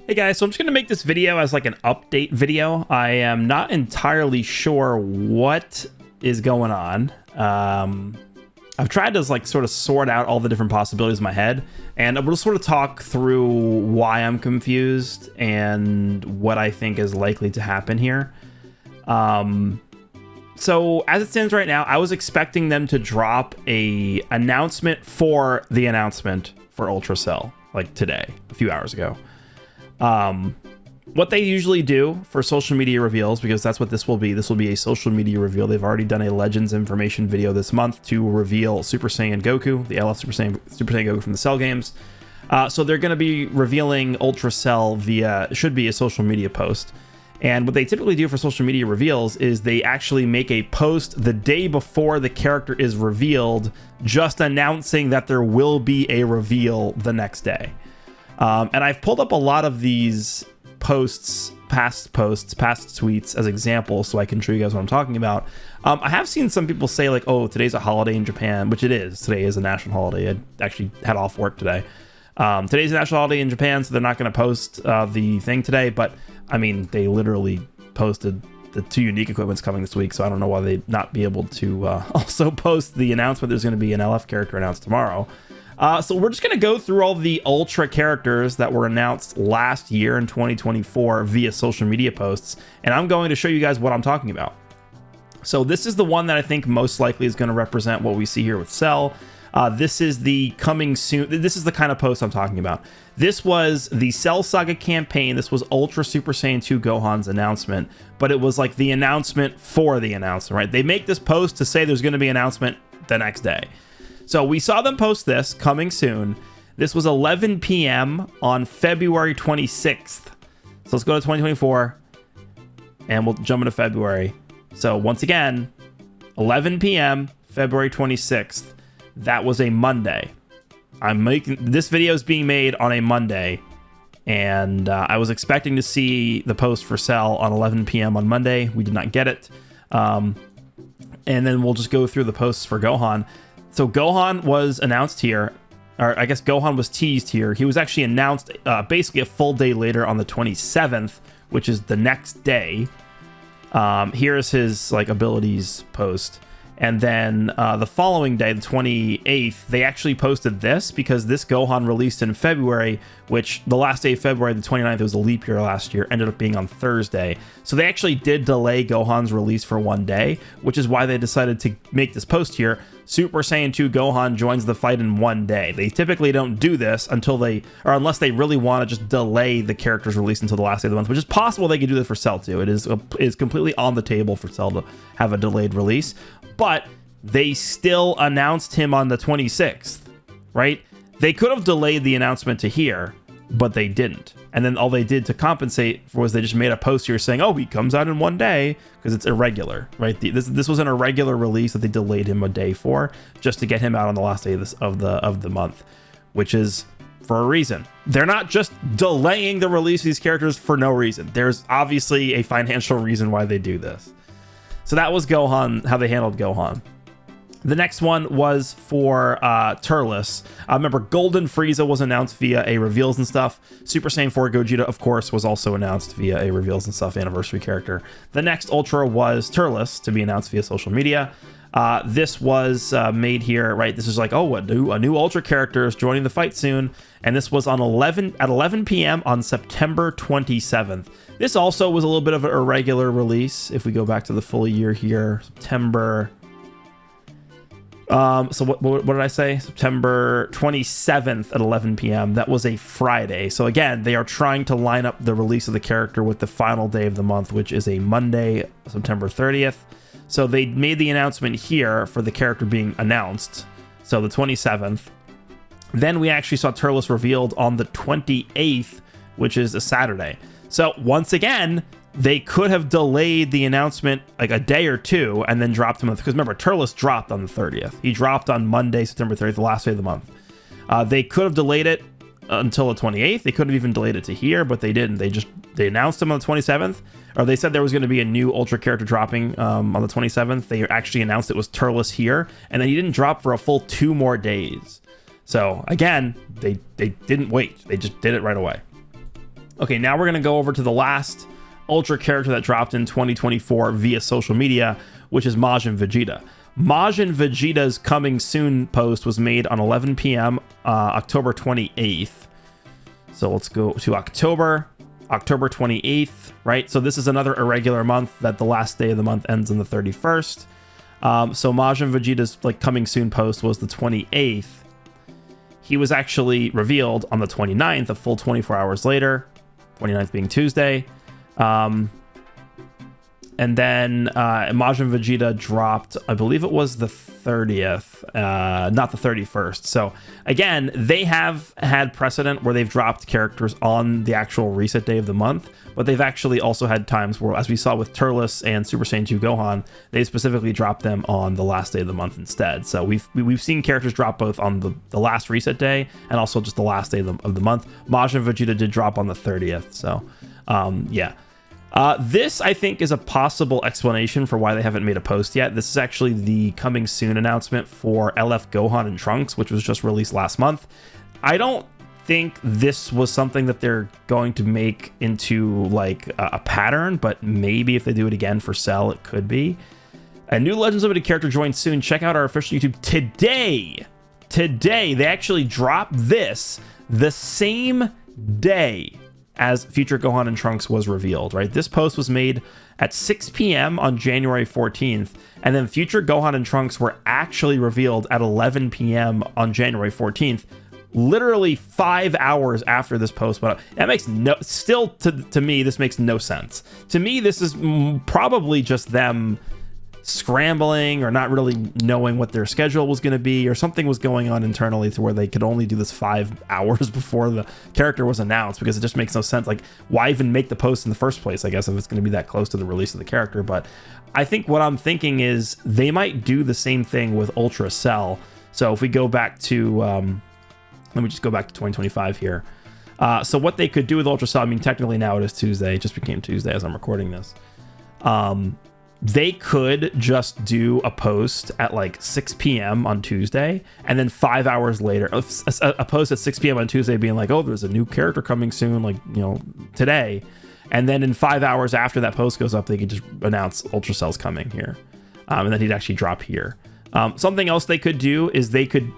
Hey guys, so I'm just going to make this video as like an update video. I am not entirely sure what is going on. I've tried to like sort of sort out all the different possibilities in my head, and we'll sort of talk through why I'm confused and what I think is likely to happen here. So as it stands right now, I was expecting them to drop a announcement for the announcement for Ultra Cell like today, a few hours ago. What they usually do for social media reveals, because that's what this will be a social media reveal. They've already done a Legends information video this month to reveal Super Saiyan Goku, the LF Super Saiyan Goku from the Cell games. So they're going to be revealing Ultra Cell via, should be a social media post. And what they typically do for social media reveals is they actually make a post the day before the character is revealed, just announcing that there will be a reveal the next day. And I've pulled up a lot of these past tweets as examples so I can show you guys what I'm talking about. I have seen some people say like, oh, today's a holiday in Japan, which it is. Today is a national holiday. I actually had off work today. Today's a national holiday in Japan, so they're not going to post the thing today. But I mean, they literally posted the 2 unique equipments coming this week, so I don't know why they'd not be able to also post the announcement. There's going to be an LF character announced tomorrow. So we're just going to go through all the Ultra characters that were announced last year in 2024 via social media posts, and I'm going to show you guys what I'm talking about. So this is the one that I think most likely is going to represent what we see here with Cell. This is the coming soon. This is the kind of post I'm talking about. This was the Cell Saga campaign. This was Ultra Super Saiyan 2 Gohan's announcement, but it was like the announcement for the announcement, right? They make this post to say there's going to be an announcement the next day. So we saw them post this coming soon. This was 11 p.m. on February 26th. So let's go to 2024 and we'll jump into February. So once again, 11 p.m. February 26th. That was a Monday. This video is being made on a Monday, and I was expecting to see the post for Cell on 11 p.m. on Monday. We did not get it. And then we'll just go through the posts for Gohan. So Gohan was announced here, or I guess Gohan was teased here. He was actually announced basically a full day later on the 27th, which is the next day. Here's his like abilities post. And then the following day, the 28th, they actually posted this because this Gohan released in February, which the last day of February, the 29th, it was a leap year last year, ended up being on Thursday. So they actually did delay Gohan's release for one day, which is why they decided to make this post here. Super Saiyan 2 Gohan joins the fight in one day. They typically don't do this unless they really want to just delay the character's release until the last day of the month, which is possible they could do this for Cell too. It is completely on the table for Cell to have a delayed release. But they still announced him on the 26th, right? They could have delayed the announcement to here, but they didn't. And then all they did to compensate was they just made a post here saying, oh, he comes out in one day because it's irregular, right? This was an irregular release that they delayed him a day for just to get him out on the last day of the month, which is for a reason. They're not just delaying the release of these characters for no reason. There's obviously a financial reason why they do this. So that was Gohan, how they handled Gohan. The next one was for Turles. Remember, Golden Frieza was announced via a reveals and stuff. Super Saiyan 4 Gogeta, of course, was also announced via a reveals and stuff anniversary character. The next Ultra was Turles, to be announced via social media. This was made here, right? This is like, oh, a new Ultra character is joining the fight soon. And this was on 11 p.m. on September 27th. This also was a little bit of an irregular release. If we go back to the full year here, September. So what did I say? September 27th at 11 p.m. That was a Friday. So again, they are trying to line up the release of the character with the final day of the month, which is a Monday, September 30th. So they made the announcement here for the character being announced. So the 27th. Then we actually saw Turles revealed on the 28th, which is a Saturday. So once again, they could have delayed the announcement like a day or two and then dropped him. Because remember, Turles dropped on the 30th. He dropped on Monday, September 30th, the last day of the month. They could have delayed it until the 28th. They could have even delayed it to here, but they didn't. They announced him on the 27th, or they said there was going to be a new Ultra character dropping on the 27th. They actually announced it was Turles here, and then he didn't drop for a full 2 more days. So again, they didn't wait. They just did it right away. Okay, now we're going to go over to the last Ultra character that dropped in 2024 via social media, which is Majin Vegeta. Majin Vegeta's coming soon post was made on 11 p.m. October 28th. So let's go to October 28th, right? So this is another irregular month that the last day of the month ends on the 31st. So Majin Vegeta's like coming soon post was the 28th. He was actually revealed on the 29th, a full 24 hours later, 29th being Tuesday. And then Majin Vegeta dropped, I believe it was the 30th, not the 31st. So again, they have had precedent where they've dropped characters on the actual reset day of the month, but they've actually also had times where, as we saw with Turles and Super Saiyan 2 Gohan, they specifically dropped them on the last day of the month instead. So we've seen characters drop both on the last reset day and also just the last day of the month. Majin Vegeta did drop on the 30th. So yeah. This, I think, is a possible explanation for why they haven't made a post yet. This is actually the coming soon announcement for LF Gohan and Trunks, which was just released last month. I don't think this was something that they're going to make into like a pattern, but maybe if they do it again for Cell, it could be. A new Legends Limited character joins soon. Check out our official YouTube today. Today, they actually dropped this the same day as Future Gohan and Trunks was revealed, right? This post was made at 6 p.m. on January 14th, and then Future Gohan and Trunks were actually revealed at 11 p.m. on January 14th, literally 5 hours after this post went up. That makes to me, this makes no sense. To me, this is probably just them scrambling or not really knowing what their schedule was going to be, or something was going on internally to where they could only do this 5 hours before the character was announced, because it just makes no sense. Like, why even make the post in the first place, I guess, if it's going to be that close to the release of the character. But I think what I'm thinking is they might do the same thing with Ultra Cell. So if we go back to let me just go back to 2025 here. So what they could do with Ultra Cell, I mean, technically now it is Tuesday, it just became Tuesday as I'm recording this. They could just do a post at like 6 p.m. on Tuesday, and then 5 hours later, a post at 6 p.m. on Tuesday being like, oh, there's a new character coming soon, like, you know, today. And then in 5 hours after that post goes up, they could just announce Ultra Cell's coming here. And then he'd actually drop here. Something else they could do is they could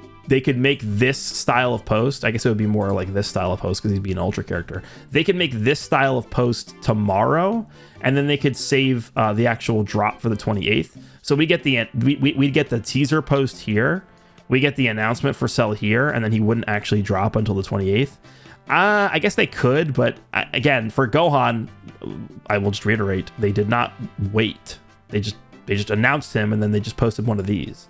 make this style of post. I guess it would be more like this style of post because he'd be an Ultra character. They could make this style of post tomorrow, and then they could save the actual drop for the 28th. So we get we get the teaser post here, we get the announcement for Cell here, and then he wouldn't actually drop until the 28th. I guess they could, but again, for Gohan, I will just reiterate, they did not wait. They just announced him, and then they just posted one of these.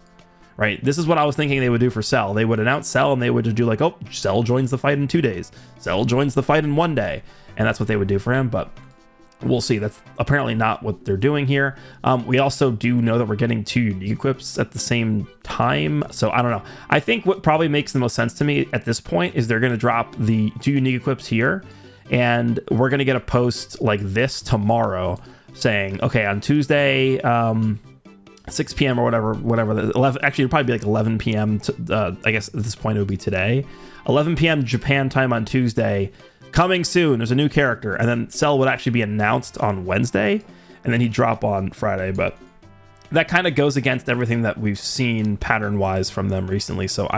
Right, this is what I was thinking they would do for Cell. They would announce Cell, and they would just do like, oh, Cell joins the fight in 2 days. Cell joins the fight in 1 day. And that's what they would do for him, but we'll see. That's apparently not what they're doing here. We also do know that we're getting 2 unique equips at the same time. So I don't know. I think what probably makes the most sense to me at this point is they're going to drop the 2 unique equips here, and we're going to get a post like this tomorrow saying, okay, on Tuesday, 6 p.m. or whatever. 11, actually, it'd probably be like 11 p.m. I guess at this point it would be today. 11 p.m. Japan time on Tuesday. Coming soon. There's a new character, and then Cell would actually be announced on Wednesday, and then he'd drop on Friday. But that kind of goes against everything that we've seen pattern-wise from them recently. So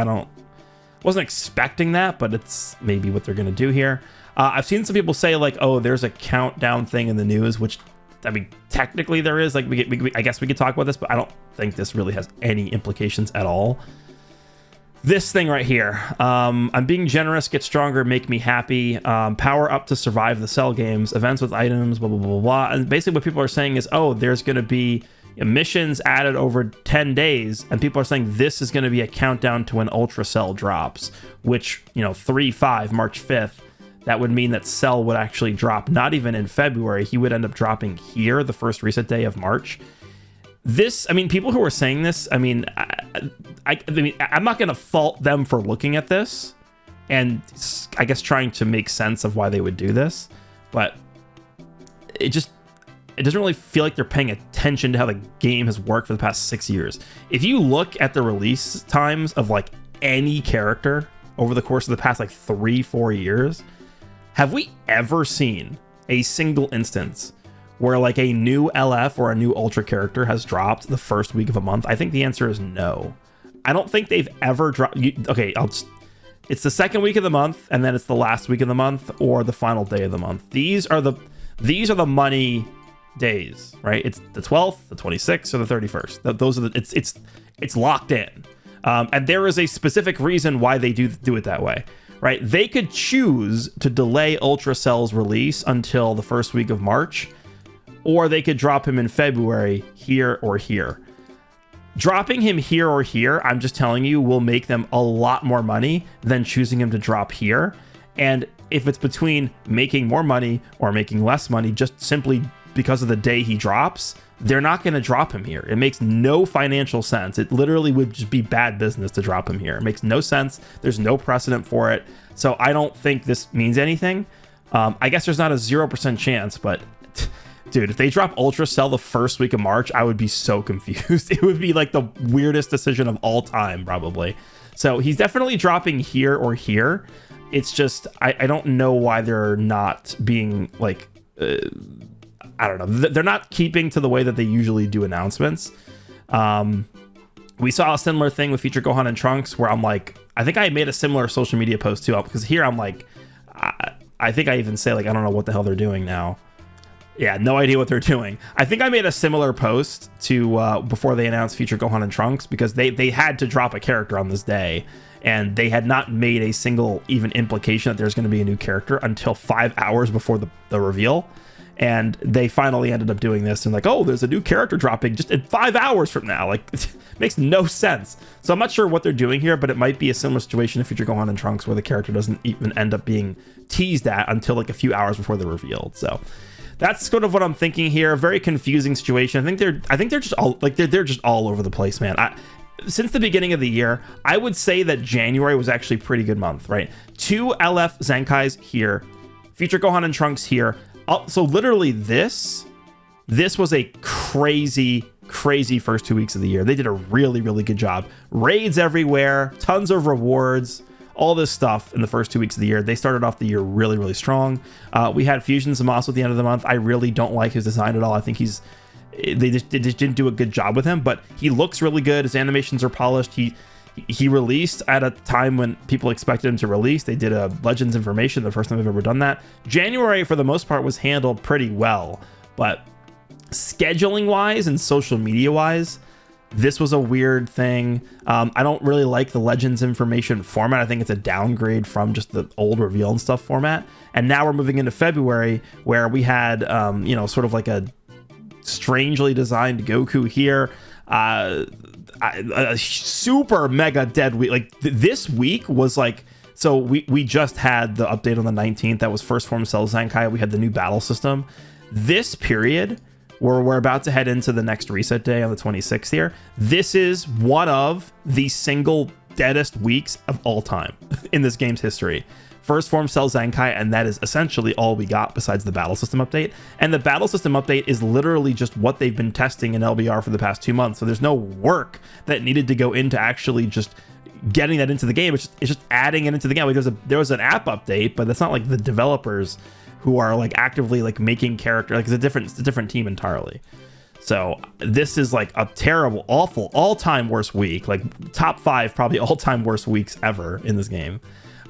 wasn't expecting that, but it's maybe what they're going to do here. I've seen some people say like, oh, there's a countdown thing in the news, which, I mean, technically there is. Like, I guess we could talk about this, but I don't think this really has any implications at all. This thing right here. I'm being generous, get stronger, make me happy. Power up to survive the Cell games. Events with items, blah, blah, blah, blah. And basically what people are saying is, oh, there's going to be missions added over 10 days. And people are saying this is going to be a countdown to when Ultra Cell drops, which, you know, 3/5, March 5th. That would mean that Cell would actually drop not even in February. He would end up dropping here the first reset day of March. This, I mean, people who are saying this, I mean, I mean, I'm not going to fault them for looking at this and I guess trying to make sense of why they would do this, but it doesn't really feel like they're paying attention to how the game has worked for the past 6 years. If you look at the release times of like any character over the course of the past like 3-4 years, Have we ever seen a single instance where like a new LF or a new Ultra character has dropped the first week of a month? I think the answer is no. I don't think they've ever dropped. Okay, it's the second week of the month, and then it's the last week of the month, or the final day of the month. These are the money days, right? It's the 12th, the 26th, or the 31st. Those are it's locked in, and there is a specific reason why they do it that way, right? They could choose to delay Ultra Cell's release until the first week of March, or they could drop him in February here or here. Dropping him here or here, I'm just telling you, will make them a lot more money than choosing him to drop here. And if it's between making more money or making less money, just simply because of the day he drops, they're not going to drop him here. It makes no financial sense. It literally would just be bad business to drop him here. It makes no sense. There's no precedent for it. So I don't think this means anything. I guess there's not a 0% chance, but dude, if they drop Ultra Cell the first week of March, I would be so confused. It would be like the weirdest decision of all time, probably. So he's definitely dropping here or here. It's just, I don't know why they're not being like, I don't know. They're not keeping to the way that they usually do announcements. We saw a similar thing with Future Gohan and Trunks where I'm like, I think I made a similar social media post too, because here I'm like, I think I even say like, I don't know what the hell they're doing now. Yeah, no idea what they're doing. I think I made a similar post to before they announced Future Gohan and Trunks, because they had to drop a character on this day, and they had not made a single even implication that there's going to be a new character until 5 hours before the reveal. And they finally ended up doing this and like, oh, there's a new character dropping just in 5 hours from now. Like, it makes no sense. So I'm not sure what they're doing here, but it might be a similar situation in Future Gohan and Trunks where the character doesn't even end up being teased at until like a few hours before they're revealed. So that's sort of what I'm thinking here. Very confusing situation. I think they're just all like they're just all over the place, man. Since the beginning of the year, I would say that January was actually a pretty good month, right? 2 LF Zenkais here, Future Gohan and Trunks here. So literally this was a crazy first 2 weeks of the year. They did a really good job. Raids everywhere, tons of rewards, all this stuff in the first 2 weeks of the year. They started off the year really strong. We had Fusion Zamasu at the end of the month. I really don't like his design at all. I think they just didn't do a good job with him, but he looks really good. His animations are polished. He released at a time when people expected him to release. They did a Legends information, the first time they've ever done that. January, for the most part, was handled pretty well, but scheduling wise and social media wise, this was a weird thing. I don't really like the Legends information format. I think it's a downgrade from just the old reveal and stuff format. And now we're moving into February, where we had, sort of like a strangely designed Goku here. A super mega dead week. Like this week was like, so we just had the update on the 19th. That was First Form Cell Zenkai. We had the new battle system. This period where we're about to head into the next reset day on the 26th here, this is one of the single deadest weeks of all time in this game's history. First Form Cell Zenkai, and that is essentially all we got besides the battle system update. And the battle system update is literally just what they've been testing in LBR for the past 2 months. So there's no work that needed to go into actually just getting that into the game. It's just adding it into the game. Like there was an app update, but that's not like the developers who are like actively like making character. Like it's a different team entirely. So this is like a terrible, awful, all-time worst week. Like top 5 probably all-time worst weeks ever in this game.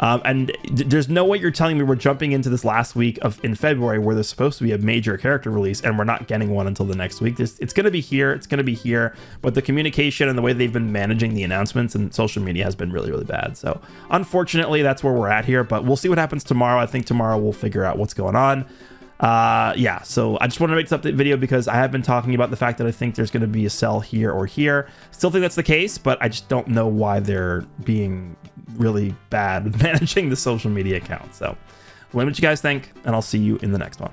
And there's no way you're telling me we're jumping into this last week in February where there's supposed to be a major character release and we're not getting one until the next week. It's going to be here. It's going to be here. But the communication and the way they've been managing the announcements and social media has been really bad. So unfortunately, that's where we're at here. But we'll see what happens tomorrow. I think tomorrow we'll figure out what's going on. So I just wanted to make this update video because I have been talking about the fact that I think there's going to be a sell here or here. Still think that's the case, but I just don't know why they're being really bad with managing the social media account. So let me know what you guys think, and I'll see you in the next one.